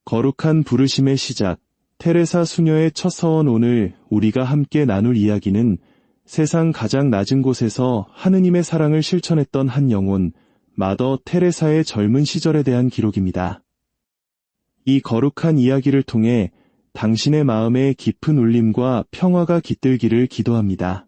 거룩한 부르심의 시작, 테레사 수녀의 첫 서원. 오늘 우리가 함께 나눌 이야기는 세상 가장 낮은 곳에서 하느님의 사랑을 실천했던 한 영혼, 마더 테레사의 젊은 시절에 대한 기록입니다. 이 거룩한 이야기를 통해 당신의 마음에 깊은 울림과 평화가 깃들기를 기도합니다.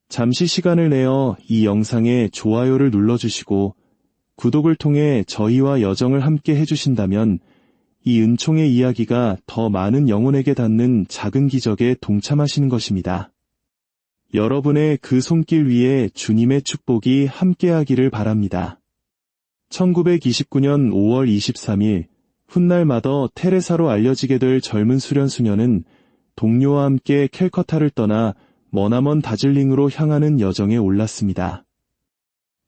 잠시 시간을 내어 이 영상에 좋아요를 눌러주시고 구독을 통해 저희와 여정을 함께 해주신다면 이 은총의 이야기가 더 많은 영혼에게 닿는 작은 기적에 동참하시는 것입니다. 여러분의 그 손길 위에 주님의 축복이 함께하기를 바랍니다. 1929년 5월 23일 훗날 마더 테레사로 알려지게 될 젊은 수련 수녀는 동료와 함께 캘커타를 떠나 머나먼 다즐링으로 향하는 여정에 올랐습니다.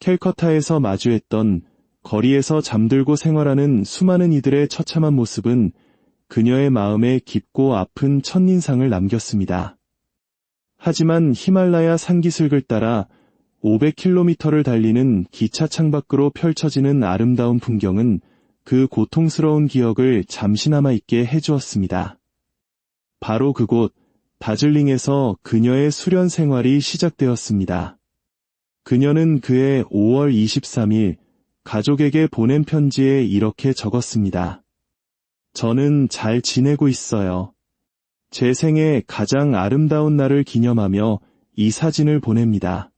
캘커타에서 마주했던 거리에서 잠들고 생활하는 수많은 이들의 처참한 모습은 그녀의 마음에 깊고 아픈 첫인상을 남겼습니다. 하지만 히말라야 산기슭을 따라 500km를 달리는 기차 창밖으로 펼쳐지는 아름다운 풍경은 그 고통스러운 기억을 잠시나마 잊게 해주었습니다. 바로 그곳 다즐링에서 그녀의 수련 생활이 시작되었습니다. 그녀는 그해 5월 23일 가족에게 보낸 편지에 이렇게 적었습니다. 저는 잘 지내고 있어요. 제 생애 가장 아름다운 날을 기념하며 이 사진을 보냅니다.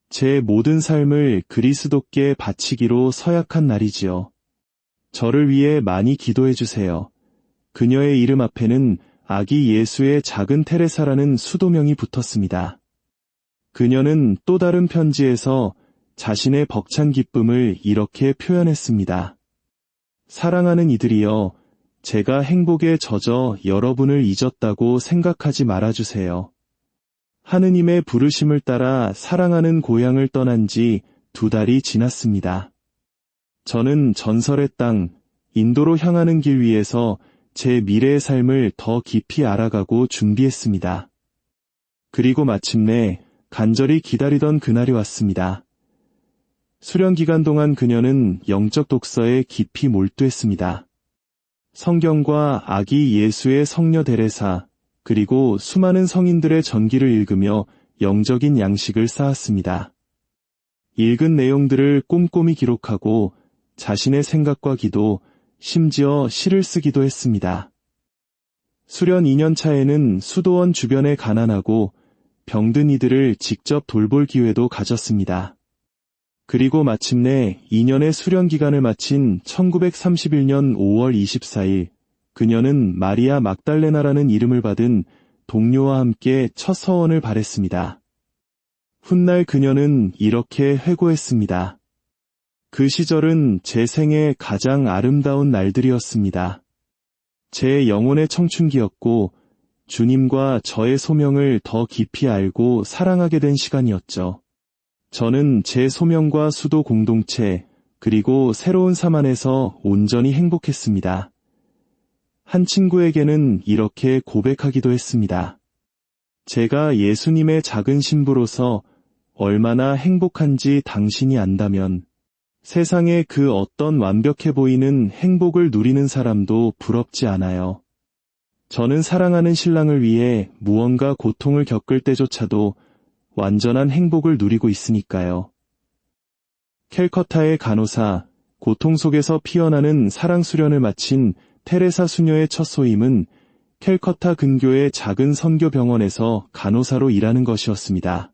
제 모든 삶을 그리스도께 바치기로 서약한 날이지요. 저를 위해 많이 기도해 주세요. 그녀의 이름 앞에는 아기 예수의 작은 테레사라는 수도명이 붙었습니다. 그녀는 또 다른 편지에서 자신의 벅찬 기쁨을 이렇게 표현했습니다. 사랑하는 이들이여, 제가 행복에 젖어 여러분을 잊었다고 생각하지 말아주세요. 하느님의 부르심을 따라 사랑하는 고향을 떠난 지 2달이 지났습니다. 저는 전설의 땅, 인도로 향하는 길 위에서 제 미래의 삶을 더 깊이 알아가고 준비했습니다. 그리고 마침내 간절히 기다리던 그날이 왔습니다. 수련 기간 동안 그녀는 영적 독서에 깊이 몰두했습니다. 성경과 아기 예수의 성녀 데레사, 그리고 수많은 성인들의 전기를 읽으며 영적인 양식을 쌓았습니다. 읽은 내용들을 꼼꼼히 기록하고 자신의 생각과 기도, 심지어 시를 쓰기도 했습니다. 수련 2년 차에는 수도원 주변에 가난하고 병든 이들을 직접 돌볼 기회도 가졌습니다. 그리고 마침내 2년의 수련 기간을 마친 1931년 5월 24일, 그녀는 마리아 막달레나라는 이름을 받은 동료와 함께 첫 서원을 발했습니다. 훗날 그녀는 이렇게 회고했습니다. 그 시절은 제 생애 가장 아름다운 날들이었습니다. 제 영혼의 청춘기였고 주님과 저의 소명을 더 깊이 알고 사랑하게 된 시간이었죠. 저는 제 소명과 수도 공동체, 그리고 새로운 삶 안에서 온전히 행복했습니다. 한 친구에게는 이렇게 고백하기도 했습니다. 제가 예수님의 작은 신부로서 얼마나 행복한지 당신이 안다면 세상에 그 어떤 완벽해 보이는 행복을 누리는 사람도 부럽지 않아요. 저는 사랑하는 신랑을 위해 무언가 고통을 겪을 때조차도 완전한 행복을 누리고 있으니까요. 캘커타의 간호사, 고통 속에서 피어나는 사랑 수련을 마친 테레사 수녀의 첫 소임은 캘커타 근교의 작은 선교 병원에서 간호사로 일하는 것이었습니다.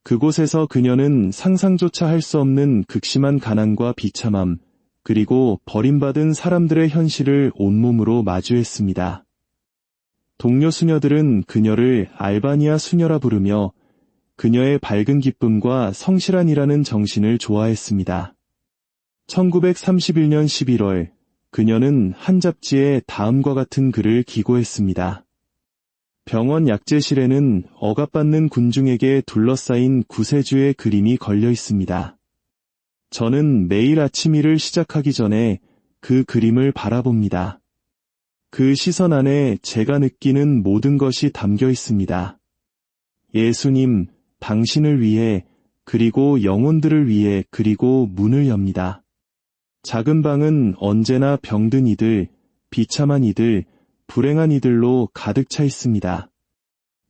그곳에서 그녀는 상상조차 할 수 없는 극심한 가난과 비참함, 그리고 버림받은 사람들의 현실을 온몸으로 마주했습니다. 동료 수녀들은 그녀를 알바니아 수녀라 부르며 그녀의 밝은 기쁨과 성실한 일하는 정신을 좋아했습니다. 1931년 11월, 그녀는 한 잡지에 다음과 같은 글을 기고했습니다. 병원 약재실에는 억압받는 군중에게 둘러싸인 구세주의 그림이 걸려 있습니다. 저는 매일 아침 일을 시작하기 전에 그 그림을 바라봅니다. 그 시선 안에 제가 느끼는 모든 것이 담겨 있습니다. 예수님, 당신을 위해, 그리고 영혼들을 위해, 그리고 문을 엽니다. 작은 방은 언제나 병든 이들, 비참한 이들, 불행한 이들로 가득 차 있습니다.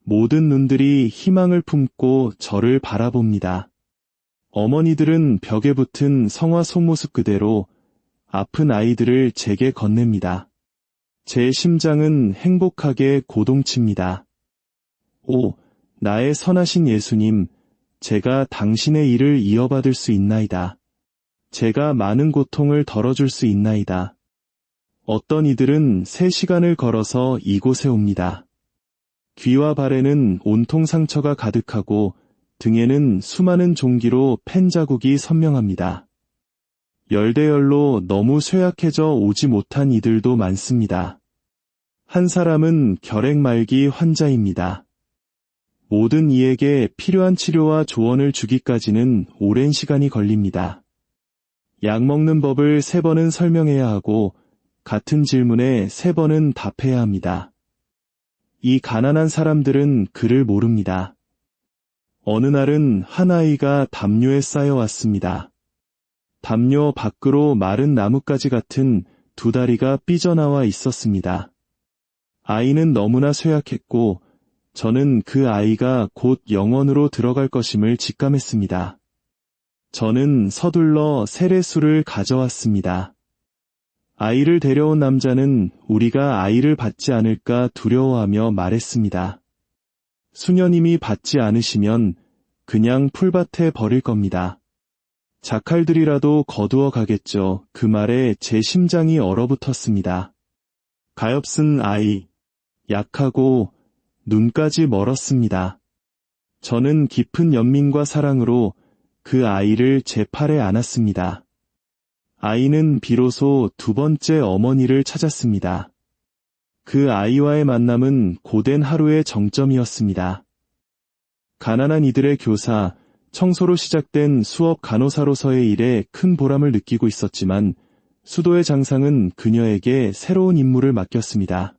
모든 눈들이 희망을 품고 저를 바라봅니다. 어머니들은 벽에 붙은 성화 속모습 그대로 아픈 아이들을 제게 건넵니다. 제 심장은 행복하게 고동칩니다. 오, 나의 선하신 예수님, 제가 당신의 일을 이어받을 수 있나이다. 제가 많은 고통을 덜어줄 수 있나이다. 어떤 이들은 3시간을 걸어서 이곳에 옵니다. 귀와 발에는 온통 상처가 가득하고 등에는 수많은 종기로 펜 자국이 선명합니다. 열대열로 너무 쇠약해져 오지 못한 이들도 많습니다. 한 사람은 결핵 말기 환자입니다. 모든 이에게 필요한 치료와 조언을 주기까지는 오랜 시간이 걸립니다. 약 먹는 법을 3번은 설명해야 하고 같은 질문에 3번은 답해야 합니다. 이 가난한 사람들은 그를 모릅니다. 어느 날은 한 아이가 담요에 쌓여왔습니다. 담요 밖으로 마른 나뭇가지 같은 2다리가 삐져나와 있었습니다. 아이는 너무나 쇠약했고 저는 그 아이가 곧 영원으로 들어갈 것임을 직감했습니다. 저는 서둘러 세례수를 가져왔습니다. 아이를 데려온 남자는 우리가 아이를 받지 않을까 두려워하며 말했습니다. 수녀님이 받지 않으시면 그냥 풀밭에 버릴 겁니다. 자칼들이라도 거두어 가겠죠. 그 말에 제 심장이 얼어붙었습니다. 가엾은 아이, 약하고 눈까지 멀었습니다. 저는 깊은 연민과 사랑으로 그 아이를 제 팔에 안았습니다. 아이는 비로소 2번째 어머니를 찾았습니다. 그 아이와의 만남은 고된 하루의 정점이었습니다. 가난한 이들의 교사, 청소로 시작된 수업 간호사로서의 일에 큰 보람을 느끼고 있었지만 수도의 장상은 그녀에게 새로운 임무를 맡겼습니다.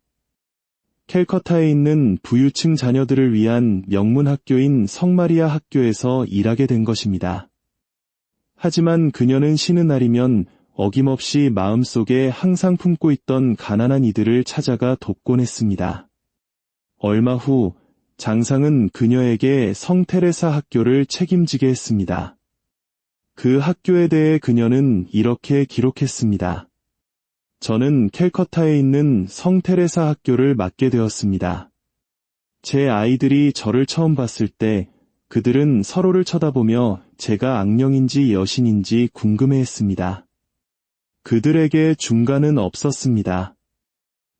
캘커타에 있는 부유층 자녀들을 위한 명문 학교인 성마리아 학교에서 일하게 된 것입니다. 하지만 그녀는 쉬는 날이면 어김없이 마음속에 항상 품고 있던 가난한 이들을 찾아가 돕곤 했습니다. 얼마 후 장상은 그녀에게 성테레사 학교를 책임지게 했습니다. 그 학교에 대해 그녀는 이렇게 기록했습니다. 저는 캘커타에 있는 성테레사 학교를 맡게 되었습니다. 제 아이들이 저를 처음 봤을 때 그들은 서로를 쳐다보며 제가 악령인지 여신인지 궁금해했습니다. 그들에게 중간은 없었습니다.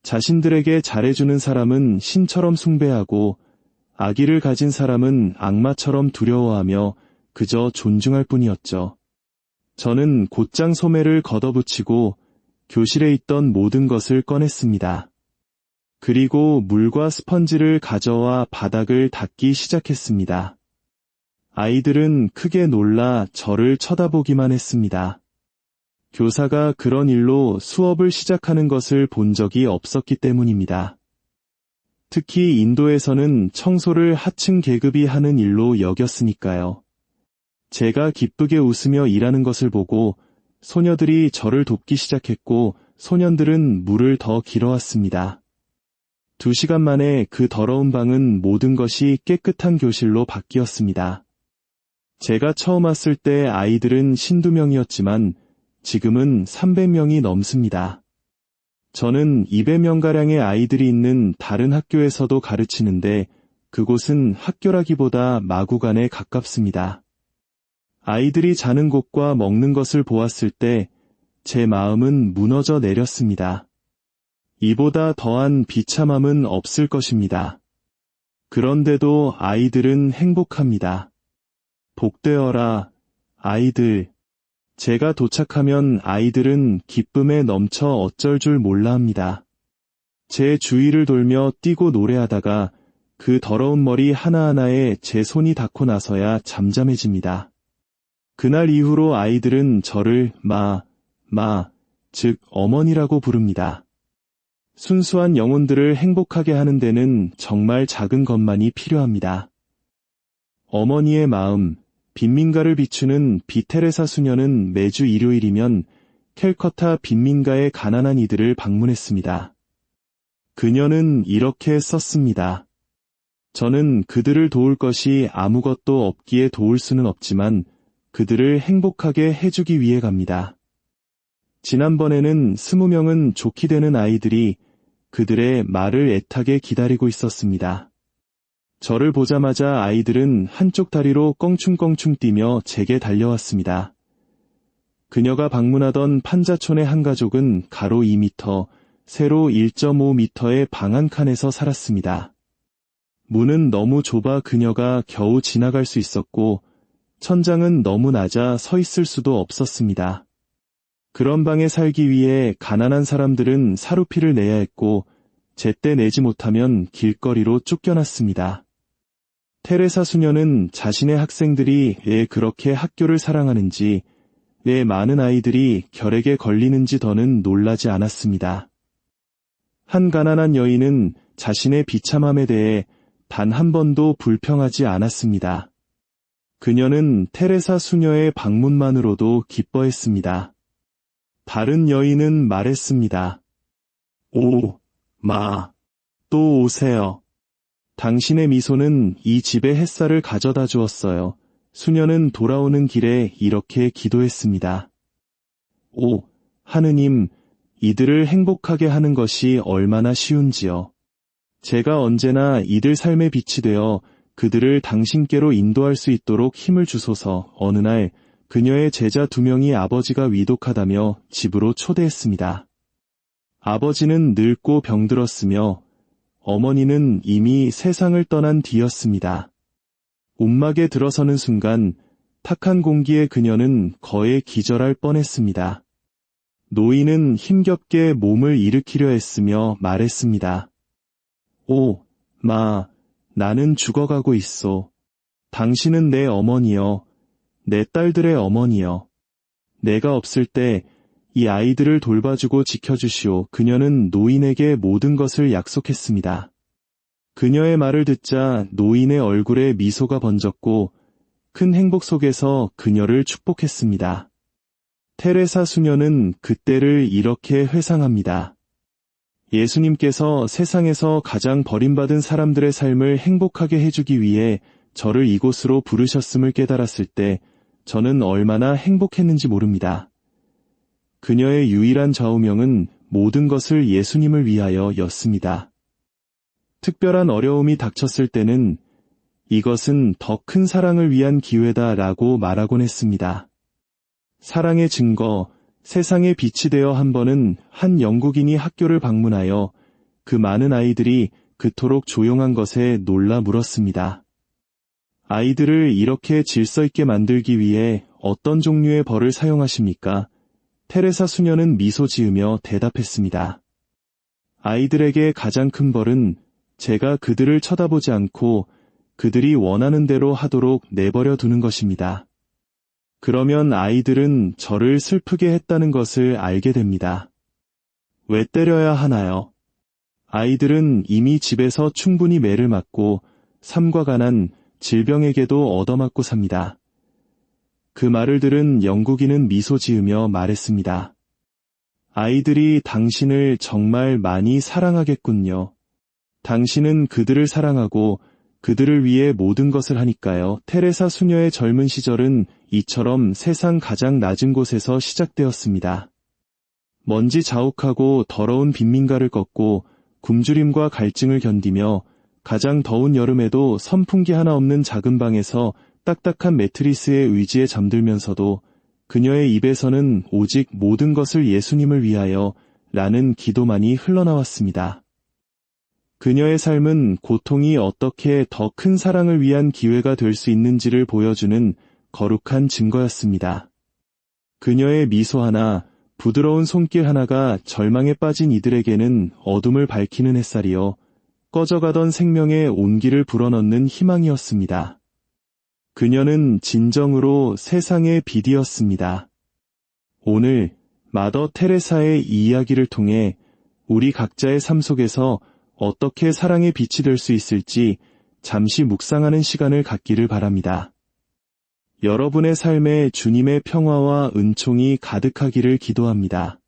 자신들에게 잘해주는 사람은 신처럼 숭배하고 아기를 가진 사람은 악마처럼 두려워하며 그저 존중할 뿐이었죠. 저는 곧장 소매를 걷어붙이고 교실에 있던 모든 것을 꺼냈습니다. 그리고 물과 스펀지를 가져와 바닥을 닦기 시작했습니다. 아이들은 크게 놀라 저를 쳐다보기만 했습니다. 교사가 그런 일로 수업을 시작하는 것을 본 적이 없었기 때문입니다. 특히 인도에서는 청소를 하층 계급이 하는 일로 여겼으니까요. 제가 기쁘게 웃으며 일하는 것을 보고 소녀들이 저를 돕기 시작했고 소년들은 물을 더 길어왔습니다. 2시간 만에 그 더러운 방은 모든 것이 깨끗한 교실로 바뀌었습니다. 제가 처음 왔을 때 아이들은 52명이었지만 지금은 300명이 넘습니다. 저는 200명가량의 아이들이 있는 다른 학교에서도 가르치는데 그곳은 학교라기보다 마구간에 가깝습니다. 아이들이 자는 곳과 먹는 것을 보았을 때 제 마음은 무너져 내렸습니다. 이보다 더한 비참함은 없을 것입니다. 그런데도 아이들은 행복합니다. 복되어라, 아이들. 제가 도착하면 아이들은 기쁨에 넘쳐 어쩔 줄 몰라 합니다. 제 주위를 돌며 뛰고 노래하다가 그 더러운 머리 하나하나에 제 손이 닿고 나서야 잠잠해집니다. 그날 이후로 아이들은 저를 즉 어머니라고 부릅니다. 순수한 영혼들을 행복하게 하는 데는 정말 작은 것만이 필요합니다. 어머니의 마음, 빈민가를 비추는 비테레사 수녀는 매주 일요일이면 캘커타 빈민가의 가난한 이들을 방문했습니다. 그녀는 이렇게 썼습니다. 저는 그들을 도울 것이 아무것도 없기에 도울 수는 없지만 그들을 행복하게 해주기 위해 갑니다. 지난번에는 20명은 좋게 되는 아이들이 그들의 말을 애타게 기다리고 있었습니다. 저를 보자마자 아이들은 한쪽 다리로 껑충껑충 뛰며 제게 달려왔습니다. 그녀가 방문하던 판자촌의 한 가족은 가로 2m, 세로 1.5m의 방 한 칸에서 살았습니다. 문은 너무 좁아 그녀가 겨우 지나갈 수 있었고 천장은 너무 낮아 서 있을 수도 없었습니다. 그런 방에 살기 위해 가난한 사람들은 사루피를 내야 했고 제때 내지 못하면 길거리로 쫓겨났습니다. 테레사 수녀는 자신의 학생들이 왜 그렇게 학교를 사랑하는지, 왜 많은 아이들이 결핵에 걸리는지 더는 놀라지 않았습니다. 한 가난한 여인은 자신의 비참함에 대해 단 한 번도 불평하지 않았습니다. 그녀는 테레사 수녀의 방문만으로도 기뻐했습니다. 다른 여인은 말했습니다. 오, 마, 또 오세요. 당신의 미소는 이 집의 햇살을 가져다 주었어요. 수녀는 돌아오는 길에 이렇게 기도했습니다. 오, 하느님, 이들을 행복하게 하는 것이 얼마나 쉬운지요. 제가 언제나 이들 삶의 빛이 되어 그들을 당신께로 인도할 수 있도록 힘을 주소서. 어느 날 그녀의 제자 2명이 아버지가 위독하다며 집으로 초대했습니다. 아버지는 늙고 병들었으며 어머니는 이미 세상을 떠난 뒤였습니다. 움막에 들어서는 순간 탁한 공기에 그녀는 거의 기절할 뻔했습니다. 노인은 힘겹게 몸을 일으키려 했으며 말했습니다. 오, 마, 나는 죽어가고 있소. 당신은 내 어머니여, 내 딸들의 어머니여. 내가 없을 때 이 아이들을 돌봐주고 지켜주시오. 그녀는 노인에게 모든 것을 약속했습니다. 그녀의 말을 듣자 노인의 얼굴에 미소가 번졌고 큰 행복 속에서 그녀를 축복했습니다. 테레사 수녀는 그때를 이렇게 회상합니다. 예수님께서 세상에서 가장 버림받은 사람들의 삶을 행복하게 해주기 위해 저를 이곳으로 부르셨음을 깨달았을 때 저는 얼마나 행복했는지 모릅니다. 그녀의 유일한 좌우명은 모든 것을 예수님을 위하여 였습니다. 특별한 어려움이 닥쳤을 때는 이것은 더 큰 사랑을 위한 기회다 라고 말하곤 했습니다. 사랑의 증거, 세상의 빛이 되어 한 번은 한 영국인이 학교를 방문하여 그 많은 아이들이 그토록 조용한 것에 놀라 물었습니다. 아이들을 이렇게 질서 있게 만들기 위해 어떤 종류의 벌을 사용하십니까? 테레사 수녀는 미소 지으며 대답했습니다. 아이들에게 가장 큰 벌은 제가 그들을 쳐다보지 않고 그들이 원하는 대로 하도록 내버려 두는 것입니다. 그러면 아이들은 저를 슬프게 했다는 것을 알게 됩니다. 왜 때려야 하나요? 아이들은 이미 집에서 충분히 매를 맞고 삶과 가난, 질병에게도 얻어맞고 삽니다. 그 말을 들은 영국인은 미소 지으며 말했습니다. 아이들이 당신을 정말 많이 사랑하겠군요. 당신은 그들을 사랑하고 그들을 위해 모든 것을 하니까요. 테레사 수녀의 젊은 시절은 이처럼 세상 가장 낮은 곳에서 시작되었습니다. 먼지 자욱하고 더러운 빈민가를 걷고 굶주림과 갈증을 견디며 가장 더운 여름에도 선풍기 하나 없는 작은 방에서 딱딱한 매트리스에 의지해 잠들면서도 그녀의 입에서는 오직 모든 것을 예수님을 위하여 라는 기도만이 흘러나왔습니다. 그녀의 삶은 고통이 어떻게 더 큰 사랑을 위한 기회가 될 수 있는지를 보여주는 거룩한 증거였습니다. 그녀의 미소 하나, 부드러운 손길 하나가 절망에 빠진 이들에게는 어둠을 밝히는 햇살이요, 꺼져가던 생명의 온기를 불어넣는 희망이었습니다. 그녀는 진정으로 세상의 빛이었습니다. 오늘 마더 테레사의 이 이야기를 통해 우리 각자의 삶 속에서 어떻게 사랑의 빛이 될 수 있을지 잠시 묵상하는 시간을 갖기를 바랍니다. 여러분의 삶에 주님의 평화와 은총이 가득하기를 기도합니다.